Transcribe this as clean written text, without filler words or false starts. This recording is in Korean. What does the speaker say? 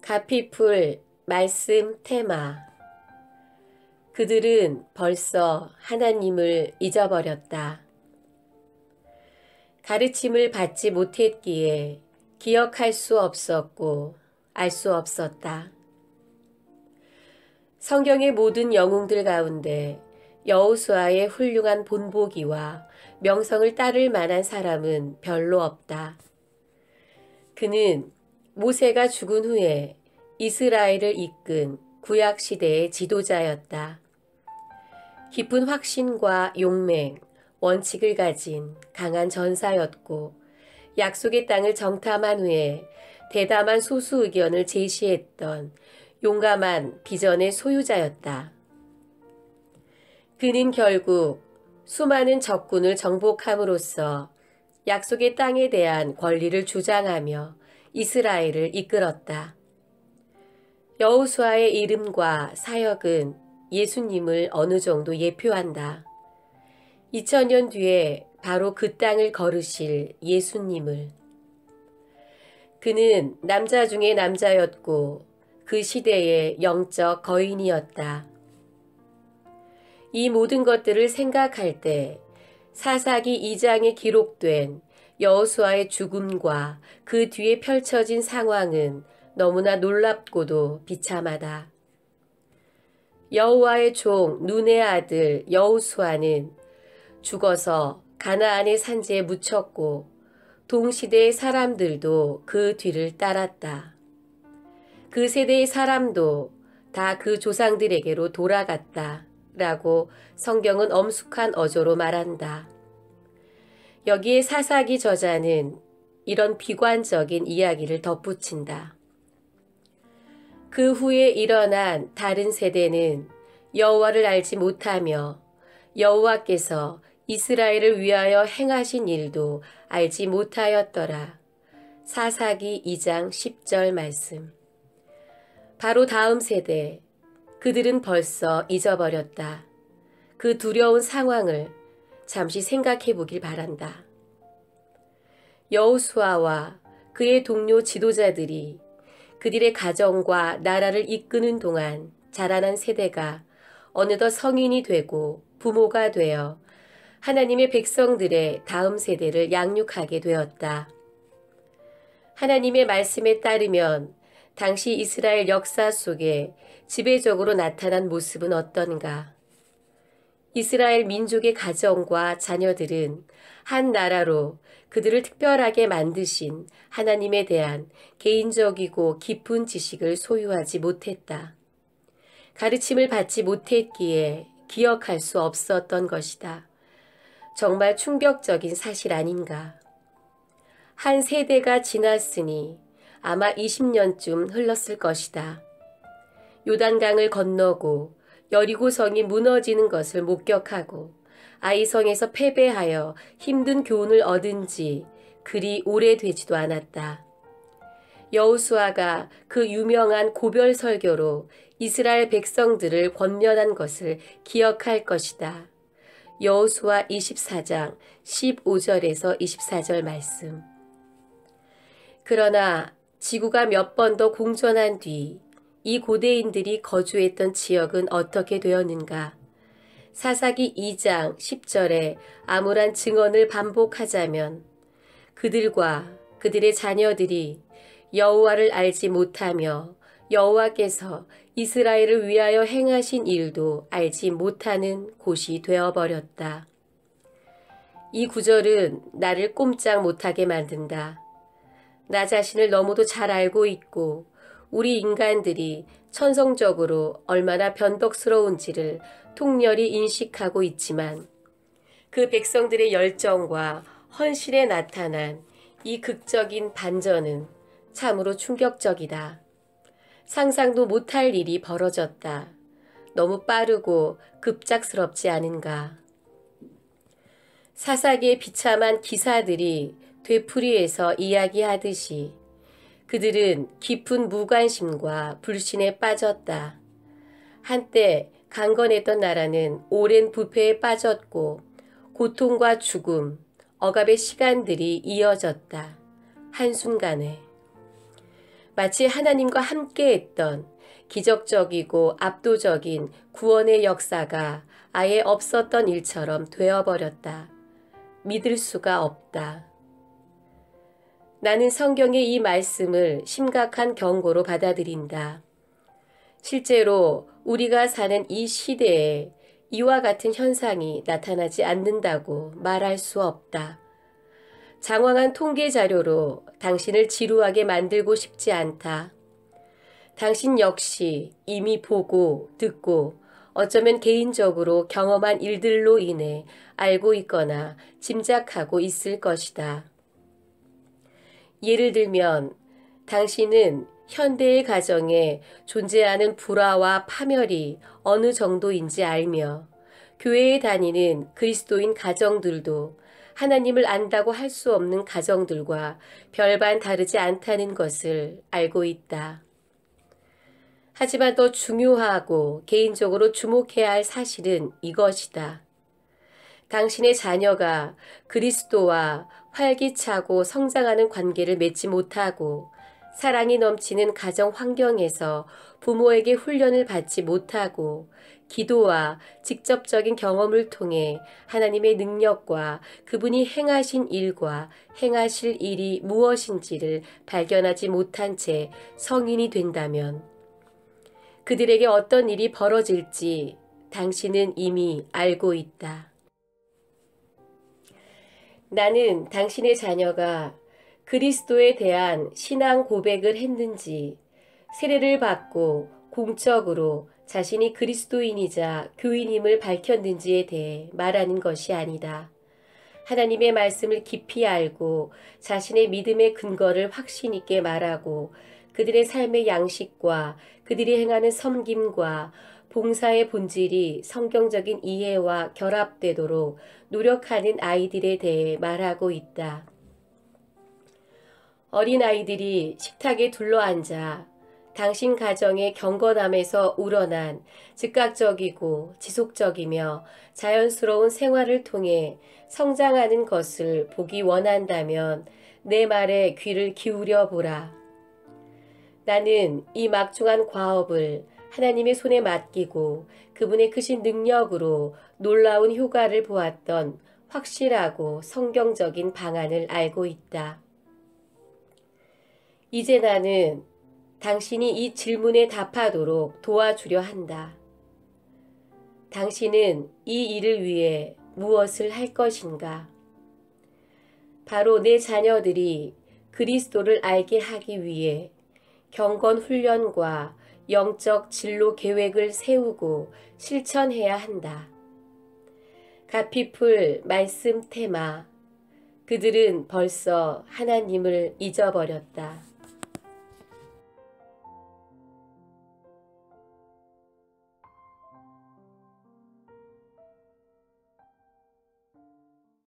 가피풀 말씀 테마. 그들은 벌써 하나님을 잊어버렸다. 가르침을 받지 못했기에 기억할 수 없었고 알 수 없었다. 성경의 모든 영웅들 가운데 여호수아의 훌륭한 본보기와 명성을 따를 만한 사람은 별로 없다. 그는 모세가 죽은 후에 이스라엘을 이끈 구약시대의 지도자였다. 깊은 확신과 용맹, 원칙을 가진 강한 전사였고 약속의 땅을 정탐한 후에 대담한 소수 의견을 제시했던 용감한 비전의 소유자였다. 그는 결국 수많은 적군을 정복함으로써 약속의 땅에 대한 권리를 주장하며 이스라엘을 이끌었다. 여호수아의 이름과 사역은 예수님을 어느 정도 예표한다. 2000년 뒤에 바로 그 땅을 걸으실 예수님을. 그는 남자 중에 남자였고 그 시대의 영적 거인이었다. 이 모든 것들을 생각할 때 사사기 2장에 기록된 여호수아의 죽음과 그 뒤에 펼쳐진 상황은 너무나 놀랍고도 비참하다. 여호와의 종 눈의 아들 여호수아는 죽어서 가나안의 산지에 묻혔고 동시대의 사람들도 그 뒤를 따랐다. 그 세대의 사람도 다 그 조상들에게로 돌아갔다 라고 성경은 엄숙한 어조로 말한다. 여기에 사사기 저자는 이런 비관적인 이야기를 덧붙인다. 그 후에 일어난 다른 세대는 여호와를 알지 못하며 여호와께서 이스라엘을 위하여 행하신 일도 알지 못하였더라. 사사기 2장 10절 말씀. 바로 다음 세대, 그들은 벌써 잊어버렸다. 그 두려운 상황을 잠시 생각해 보길 바란다. 여호수아와 그의 동료 지도자들이 그들의 가정과 나라를 이끄는 동안 자라난 세대가 어느덧 성인이 되고 부모가 되어 하나님의 백성들의 다음 세대를 양육하게 되었다. 하나님의 말씀에 따르면 당시 이스라엘 역사 속에 지배적으로 나타난 모습은 어떤가? 이스라엘 민족의 가정과 자녀들은 한 나라로 그들을 특별하게 만드신 하나님에 대한 개인적이고 깊은 지식을 소유하지 못했다. 가르침을 받지 못했기에 기억할 수 없었던 것이다. 정말 충격적인 사실 아닌가? 한 세대가 지났으니 아마 20년쯤 흘렀을 것이다. 요단강을 건너고 여리고성이 무너지는 것을 목격하고 아이성에서 패배하여 힘든 교훈을 얻은 지 그리 오래되지도 않았다. 여호수아가 그 유명한 고별 설교로 이스라엘 백성들을 권면한 것을 기억할 것이다. 여호수아 24장 15절에서 24절 말씀. 그러나 지구가 몇 번 더 공전한 뒤 이 고대인들이 거주했던 지역은 어떻게 되었는가? 사사기 2장 10절에 암울한 증언을 반복하자면 그들과 그들의 자녀들이 여호와를 알지 못하며 여호와께서 이스라엘을 위하여 행하신 일도 알지 못하는 곳이 되어버렸다. 이 구절은 나를 꼼짝 못하게 만든다. 나 자신을 너무도 잘 알고 있고 우리 인간들이 천성적으로 얼마나 변덕스러운지를 통렬히 인식하고 있지만 그 백성들의 열정과 헌신에 나타난 이 극적인 반전은 참으로 충격적이다. 상상도 못할 일이 벌어졌다. 너무 빠르고 급작스럽지 않은가. 사사기의 비참한 기사들이 되풀이해서 이야기하듯이 그들은 깊은 무관심과 불신에 빠졌다. 한때 강건했던 나라는 오랜 부패에 빠졌고 고통과 죽음, 억압의 시간들이 이어졌다. 한순간에. 마치 하나님과 함께했던 기적적이고 압도적인 구원의 역사가 아예 없었던 일처럼 되어버렸다. 믿을 수가 없다. 나는 성경의 이 말씀을 심각한 경고로 받아들인다. 실제로 우리가 사는 이 시대에 이와 같은 현상이 나타나지 않는다고 말할 수 없다. 장황한 통계 자료로 당신을 지루하게 만들고 싶지 않다. 당신 역시 이미 보고 듣고 어쩌면 개인적으로 경험한 일들로 인해 알고 있거나 짐작하고 있을 것이다. 예를 들면 당신은 현대의 가정에 존재하는 불화와 파멸이 어느 정도인지 알며 교회에 다니는 그리스도인 가정들도 하나님을 안다고 할 수 없는 가정들과 별반 다르지 않다는 것을 알고 있다. 하지만 더 중요하고 개인적으로 주목해야 할 사실은 이것이다. 당신의 자녀가 그리스도와 활기차고 성장하는 관계를 맺지 못하고 사랑이 넘치는 가정 환경에서 부모에게 훈련을 받지 못하고 기도와 직접적인 경험을 통해 하나님의 능력과 그분이 행하신 일과 행하실 일이 무엇인지를 발견하지 못한 채 성인이 된다면 그들에게 어떤 일이 벌어질지 당신은 이미 알고 있다. 나는 당신의 자녀가 그리스도에 대한 신앙 고백을 했는지, 세례를 받고 공적으로 자신이 그리스도인이자 교인임을 밝혔는지에 대해 말하는 것이 아니다. 하나님의 말씀을 깊이 알고 자신의 믿음의 근거를 확신 있게 말하고 그들의 삶의 양식과 그들이 행하는 섬김과 봉사의 본질이 성경적인 이해와 결합되도록 노력하는 아이들에 대해 말하고 있다. 어린아이들이 식탁에 둘러앉아 당신 가정의 경건함에서 우러난 즉각적이고 지속적이며 자연스러운 생활을 통해 성장하는 것을 보기 원한다면 내 말에 귀를 기울여 보라. 나는 이 막중한 과업을 하나님의 손에 맡기고 그분의 크신 능력으로 놀라운 효과를 보았던 확실하고 성경적인 방안을 알고 있다. 이제 나는 당신이 이 질문에 답하도록 도와주려 한다. 당신은 이 일을 위해 무엇을 할 것인가? 바로 내 자녀들이 그리스도를 알게 하기 위해 경건 훈련과 영적 진로 계획을 세우고 실천해야 한다. 갓피플 말씀 테마. 그들은 벌써 하나님을 잊어버렸다.